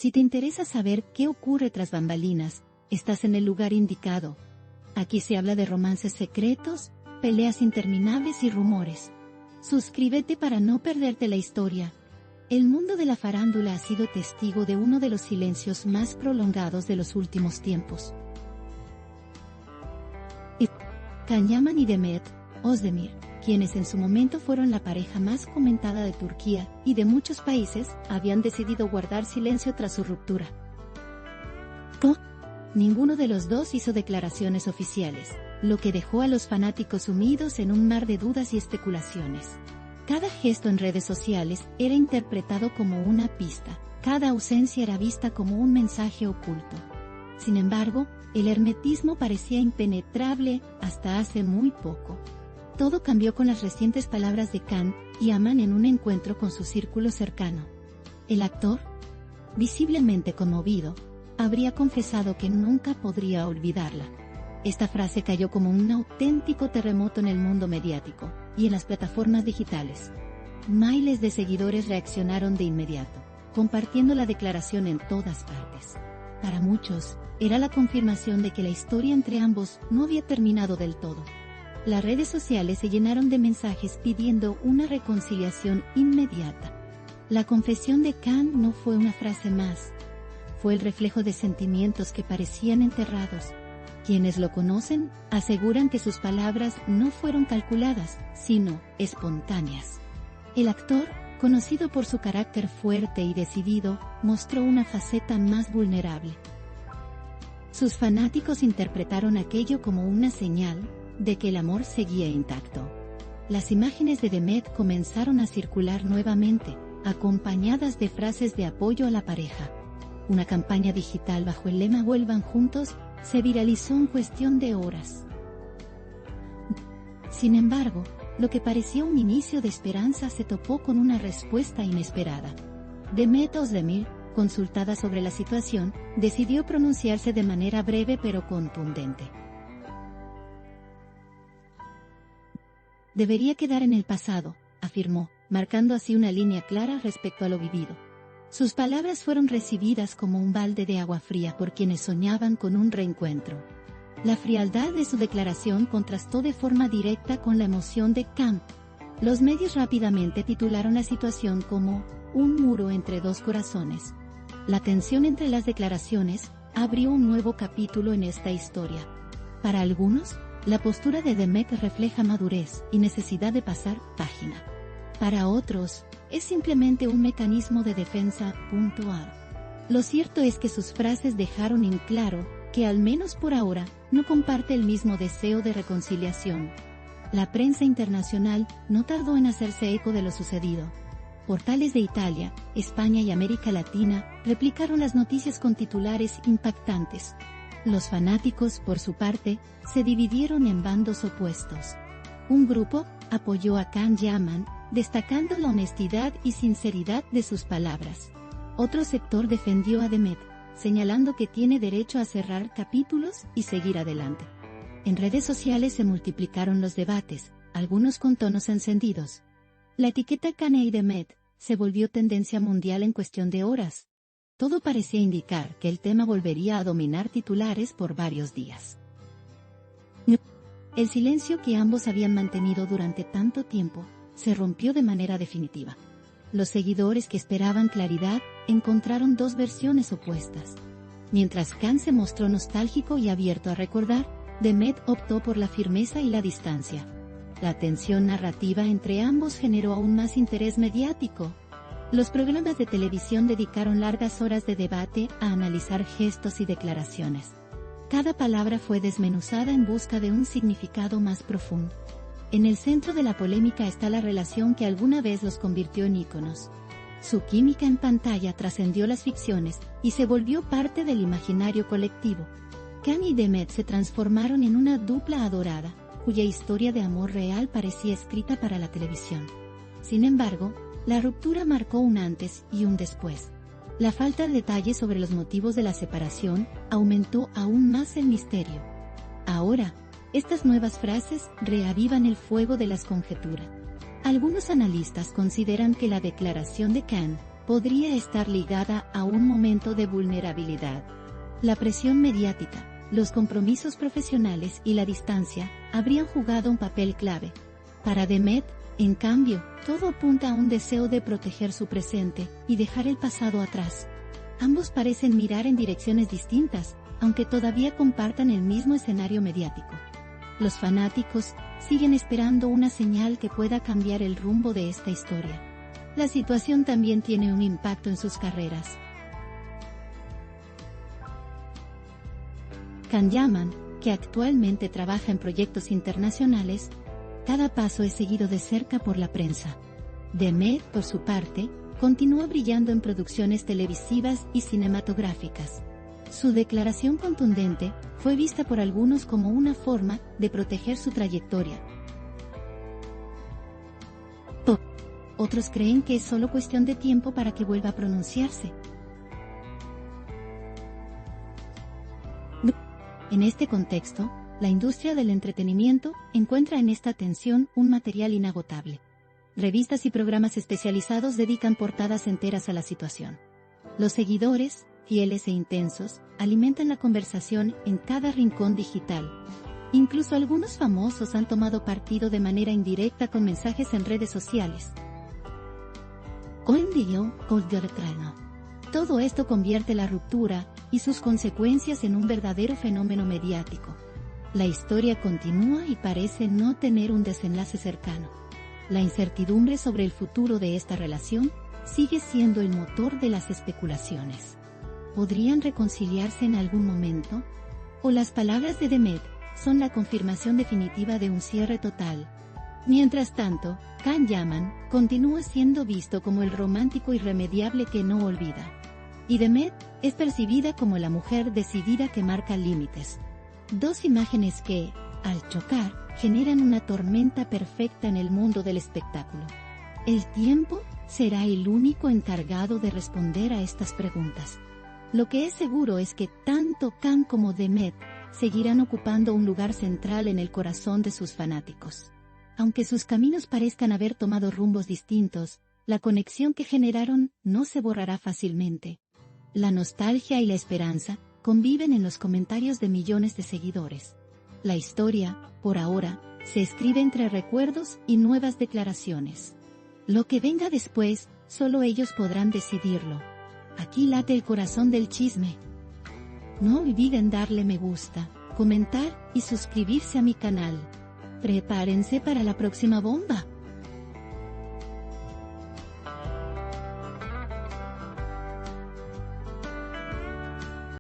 Si te interesa saber qué ocurre tras bambalinas, estás en el lugar indicado. Aquí se habla de romances secretos, peleas interminables y rumores. Suscríbete para no perderte la historia. El mundo de la farándula ha sido testigo de uno de los silencios más prolongados de los últimos tiempos. Can Yaman y Demet Özdemir, quienes en su momento fueron la pareja más comentada de Turquía y de muchos países, habían decidido guardar silencio tras su ruptura. Ninguno de los dos hizo declaraciones oficiales, lo que dejó a los fanáticos sumidos en un mar de dudas y especulaciones. Cada gesto en redes sociales era interpretado como una pista, cada ausencia era vista como un mensaje oculto. Sin embargo, el hermetismo parecía impenetrable hasta hace muy poco. Todo cambió con las recientes palabras de Can Yaman en un encuentro con su círculo cercano. El actor, visiblemente conmovido, habría confesado que nunca podría olvidarla. Esta frase cayó como un auténtico terremoto en el mundo mediático y en las plataformas digitales. Miles de seguidores reaccionaron de inmediato, compartiendo la declaración en todas partes. Para muchos, era la confirmación de que la historia entre ambos no había terminado del todo. Las redes sociales se llenaron de mensajes pidiendo una reconciliación inmediata. La confesión de Can no fue una frase más. Fue el reflejo de sentimientos que parecían enterrados. Quienes lo conocen, aseguran que sus palabras no fueron calculadas, sino espontáneas. El actor, conocido por su carácter fuerte y decidido, mostró una faceta más vulnerable. Sus fanáticos interpretaron aquello como una señal de que el amor seguía intacto. Las imágenes de Demet comenzaron a circular nuevamente, acompañadas de frases de apoyo a la pareja. Una campaña digital bajo el lema "Vuelvan juntos" se viralizó en cuestión de horas. Sin embargo, lo que parecía un inicio de esperanza se topó con una respuesta inesperada. Demet Özdemir, consultada sobre la situación, decidió pronunciarse de manera breve pero contundente. Debería quedar en el pasado, afirmó, marcando así una línea clara respecto a lo vivido. Sus palabras fueron recibidas como un balde de agua fría por quienes soñaban con un reencuentro. La frialdad de su declaración contrastó de forma directa con la emoción de Can. Los medios rápidamente titularon la situación como "un muro entre dos corazones". La tensión entre las declaraciones abrió un nuevo capítulo en esta historia. Para algunos, la postura de Demet refleja madurez y necesidad de pasar página. Para otros, es simplemente un mecanismo de defensa puntual. Lo cierto es que sus frases dejaron en claro que, al menos por ahora, no comparte el mismo deseo de reconciliación. La prensa internacional no tardó en hacerse eco de lo sucedido. Portales de Italia, España y América Latina replicaron las noticias con titulares impactantes. Los fanáticos, por su parte, se dividieron en bandos opuestos. Un grupo apoyó a Can Yaman, destacando la honestidad y sinceridad de sus palabras. Otro sector defendió a Demet, señalando que tiene derecho a cerrar capítulos y seguir adelante. En redes sociales se multiplicaron los debates, algunos con tonos encendidos. La etiqueta Can y Demet se volvió tendencia mundial en cuestión de horas. Todo parecía indicar que el tema volvería a dominar titulares por varios días. El silencio que ambos habían mantenido durante tanto tiempo se rompió de manera definitiva. Los seguidores que esperaban claridad encontraron dos versiones opuestas. Mientras Can se mostró nostálgico y abierto a recordar, Demet optó por la firmeza y la distancia. La tensión narrativa entre ambos generó aún más interés mediático. Los programas de televisión dedicaron largas horas de debate a analizar gestos y declaraciones. Cada palabra fue desmenuzada en busca de un significado más profundo. En el centro de la polémica está la relación que alguna vez los convirtió en íconos. Su química en pantalla trascendió las ficciones y se volvió parte del imaginario colectivo. Can y Demet se transformaron en una dupla adorada, cuya historia de amor real parecía escrita para la televisión. Sin embargo, la ruptura marcó un antes y un después. La falta de detalles sobre los motivos de la separación aumentó aún más el misterio. Ahora, estas nuevas frases reavivan el fuego de las conjeturas. Algunos analistas consideran que la declaración de Can podría estar ligada a un momento de vulnerabilidad. La presión mediática, los compromisos profesionales y la distancia habrían jugado un papel clave. Para Demet, en cambio, todo apunta a un deseo de proteger su presente y dejar el pasado atrás. Ambos parecen mirar en direcciones distintas, aunque todavía compartan el mismo escenario mediático. Los fanáticos siguen esperando una señal que pueda cambiar el rumbo de esta historia. La situación también tiene un impacto en sus carreras. Can Yaman, que actualmente trabaja en proyectos internacionales, cada paso es seguido de cerca por la prensa. Demet, por su parte, continúa brillando en producciones televisivas y cinematográficas. Su declaración contundente fue vista por algunos como una forma de proteger su trayectoria. Otros creen que es solo cuestión de tiempo para que vuelva a pronunciarse. En este contexto, la industria del entretenimiento encuentra en esta tensión un material inagotable. Revistas y programas especializados dedican portadas enteras a la situación. Los seguidores, fieles e intensos, alimentan la conversación en cada rincón digital. Incluso algunos famosos han tomado partido de manera indirecta con mensajes en redes sociales. Todo esto convierte la ruptura y sus consecuencias en un verdadero fenómeno mediático. La historia continúa y parece no tener un desenlace cercano. La incertidumbre sobre el futuro de esta relación sigue siendo el motor de las especulaciones. ¿Podrían reconciliarse en algún momento? ¿O las palabras de Demet son la confirmación definitiva de un cierre total? Mientras tanto, Can Yaman continúa siendo visto como el romántico irremediable que no olvida. Y Demet es percibida como la mujer decidida que marca límites. Dos imágenes que, al chocar, generan una tormenta perfecta en el mundo del espectáculo. El tiempo será el único encargado de responder a estas preguntas. Lo que es seguro es que tanto Can como Demet seguirán ocupando un lugar central en el corazón de sus fanáticos. Aunque sus caminos parezcan haber tomado rumbos distintos, la conexión que generaron no se borrará fácilmente. La nostalgia y la esperanza conviven en los comentarios de millones de seguidores. La historia, por ahora, se escribe entre recuerdos y nuevas declaraciones. Lo que venga después, solo ellos podrán decidirlo. Aquí late el corazón del chisme. No olviden darle me gusta, comentar y suscribirse a mi canal. Prepárense para la próxima bomba.